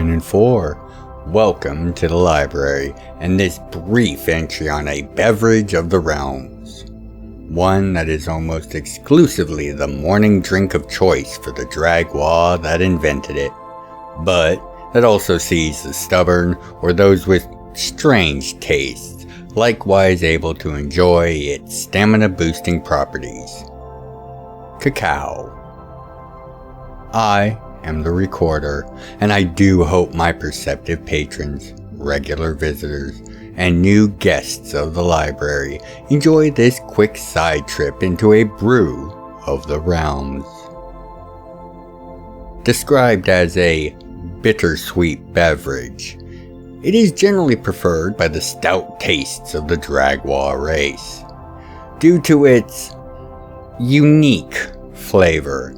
S3E24. Welcome to the library and this brief entry on a beverage of the realms. One that is almost exclusively the morning drink of choice for the Dragwa that invented it, but that also sees the stubborn or those with strange tastes likewise able to enjoy its stamina boosting properties. Cacao. I am the recorder, and I do hope my perceptive patrons, regular visitors, and new guests of the library enjoy this quick side trip into a brew of the realms. Described as a bittersweet beverage, it is generally preferred by the stout tastes of the Dragwa race. Due to its unique flavor,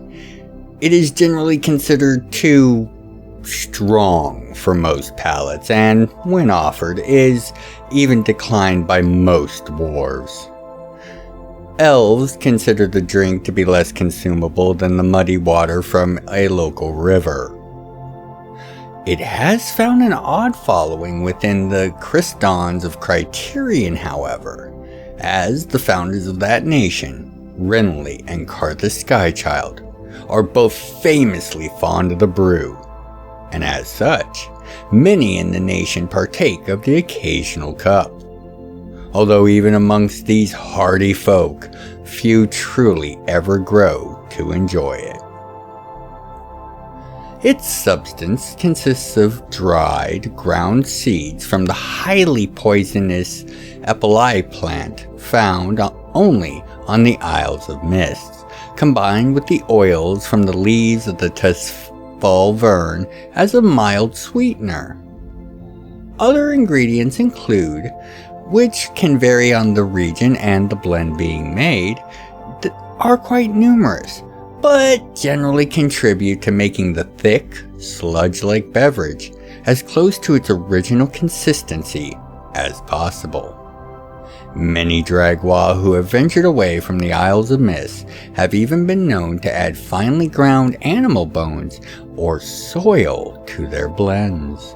it is generally considered too strong for most palates, and when offered, is even declined by most dwarves. Elves consider the drink to be less consumable than the muddy water from a local river. It has found an odd following within the Christons of Criterion, however, as the founders of that nation, Renly and Karthus Skychild, are both famously fond of the brew, and as such, many in the nation partake of the occasional cup. Although even amongst these hardy folk, few truly ever grow to enjoy it. Its substance consists of dried, ground seeds from the highly poisonous epilai plant found only on the Isles of Mist, combined with the oils from the leaves of the Tesfal Vern as a mild sweetener. Other ingredients include, which can vary on the region and the blend being made, are quite numerous, but generally contribute to making the thick, sludge-like beverage as close to its original consistency as possible. Many Dragwa who have ventured away from the Isles of Mist have even been known to add finely ground animal bones or soil to their blends.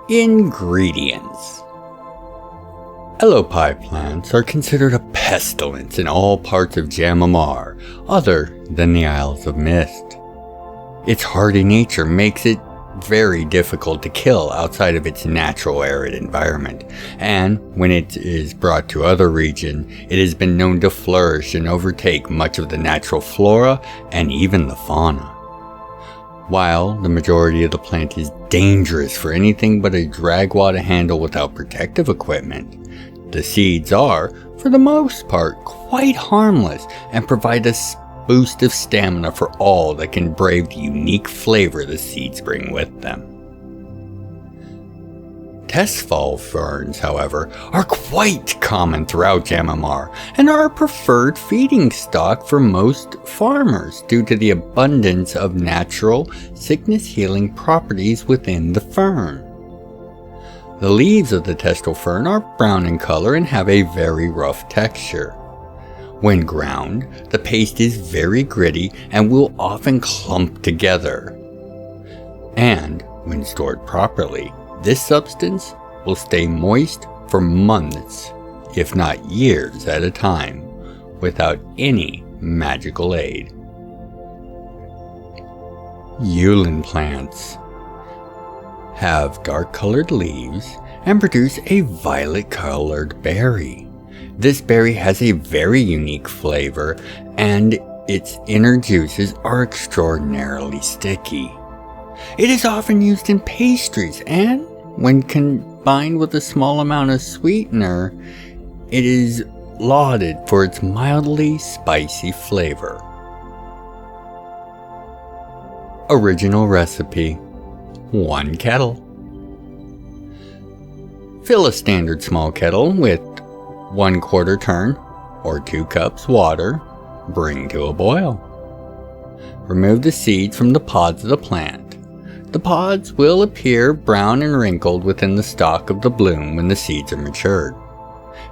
Ingredients. Elopai plants are considered a pestilence in all parts of Jam'mar other than the Isles of Mist. Its hardy nature makes it very difficult to kill outside of its natural arid environment, and when it is brought to other regions, it has been known to flourish and overtake much of the natural flora and even the fauna. While the majority of the plant is dangerous for anything but a Dragwa to handle without protective equipment, the seeds are, for the most part, quite harmless and provide a boost of stamina for all that can brave the unique flavor the seeds bring with them. Tesfal ferns, however, are quite common throughout Jam'mar and are a preferred feeding stock for most farmers due to the abundance of natural sickness-healing properties within the fern. The leaves of the Testal fern are brown in color and have a very rough texture. When ground, the paste is very gritty and will often clump together. And when stored properly, this substance will stay moist for months, if not years at a time, without any magical aid. Yulin plants have dark-colored leaves and produce a violet-colored berry. This berry has a very unique flavor, and its inner juices are extraordinarily sticky. It is often used in pastries, and when combined with a small amount of sweetener, it is lauded for its mildly spicy flavor. Original recipe: 1 kettle. Fill a standard small kettle with 1/4 turn or 2 cups water. Bring to a boil. Remove the seeds from the pods of the plant. The pods will appear brown and wrinkled within the stalk of the bloom when the seeds are matured.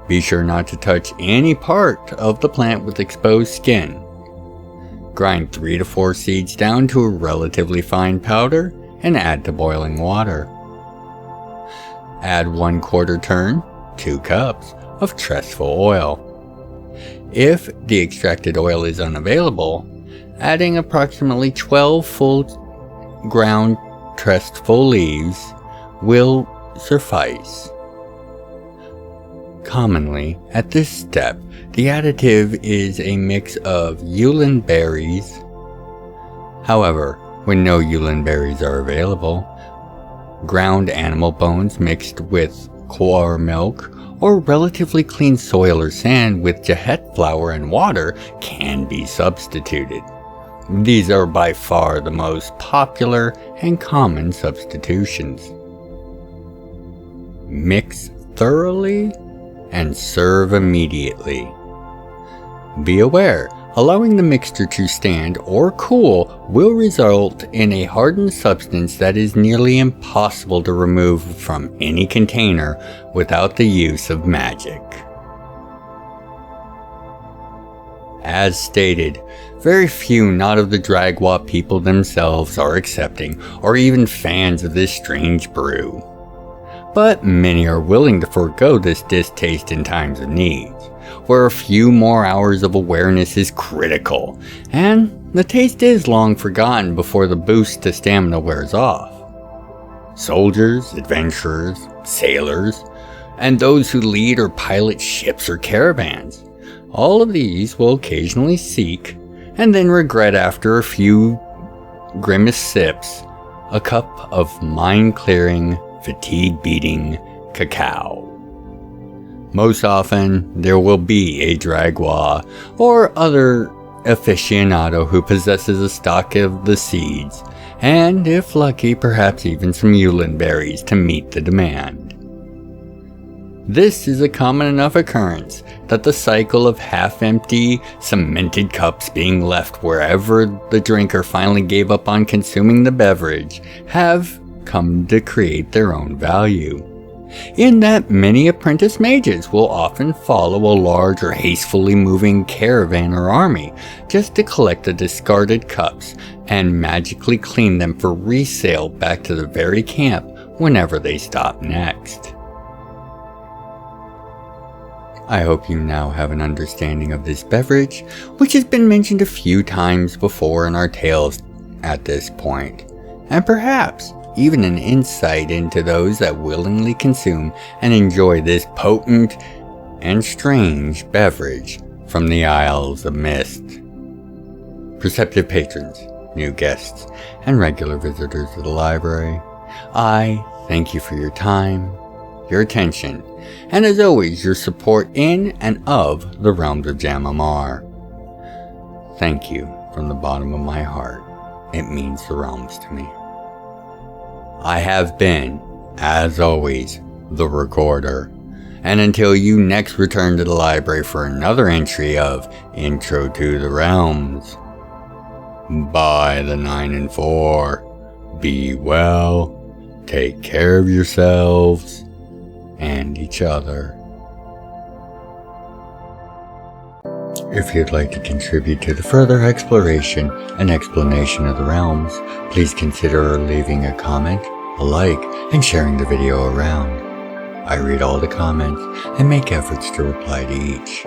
Be sure not to touch any part of the plant with exposed skin. Grind 3 to 4 seeds down to a relatively fine powder and add to boiling water. Add 1/4 turn, 2 cups, of tressful oil. If the extracted oil is unavailable, adding approximately 12 full ground tressful leaves will suffice. Commonly, at this step, the additive is a mix of Yulin berries. However, when no Yulin berries are available, ground animal bones mixed with coir milk or relatively clean soil or sand with jahet flour and water can be substituted. These are by far the most popular and common substitutions. Mix thoroughly and serve immediately. Be aware, allowing the mixture to stand or cool will result in a hardened substance that is nearly impossible to remove from any container without the use of magic. As stated, very few not of the Dragwa people themselves are accepting or even fans of this strange brew. But many are willing to forego this distaste in times of need, where a few more hours of awareness is critical, and the taste is long forgotten before the boost to stamina wears off. Soldiers, adventurers, sailors, and those who lead or pilot ships or caravans, all of these will occasionally seek, and then regret after a few grimace sips, a cup of mind-clearing, fatigue-beating cacao. Most often, there will be a Dragwa or other aficionado who possesses a stock of the seeds, and if lucky, perhaps even some Yulin berries to meet the demand. This is a common enough occurrence that the cycle of half-empty, cemented cups being left wherever the drinker finally gave up on consuming the beverage have come to create their own value, in that many apprentice mages will often follow a large or hastily moving caravan or army just to collect the discarded cups and magically clean them for resale back to the very camp whenever they stop next. I hope you now have an understanding of this beverage, which has been mentioned a few times before in our tales at this point, and perhaps even an insight into those that willingly consume and enjoy this potent and strange beverage from the Isles of Mist. Perceptive patrons, new guests, and regular visitors to the library, I thank you for your time, your attention, and as always, your support in and of the Realms of Jam'mar. Thank you from the bottom of my heart. It means the realms to me. I have been, as always, the Recorder, and until you next return to the library for another entry of Intro to the Realms, by the 9 and 4, be well, take care of yourselves, and each other. If you'd like to contribute to the further exploration and explanation of the realms, please consider leaving a comment, a like, and sharing the video around. I read all the comments and make efforts to reply to each.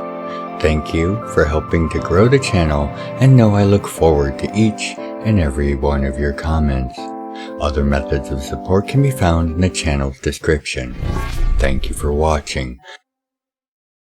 Thank you for helping to grow the channel, and know I look forward to each and every one of your comments. Other methods of support can be found in the channel's description. Thank you for watching,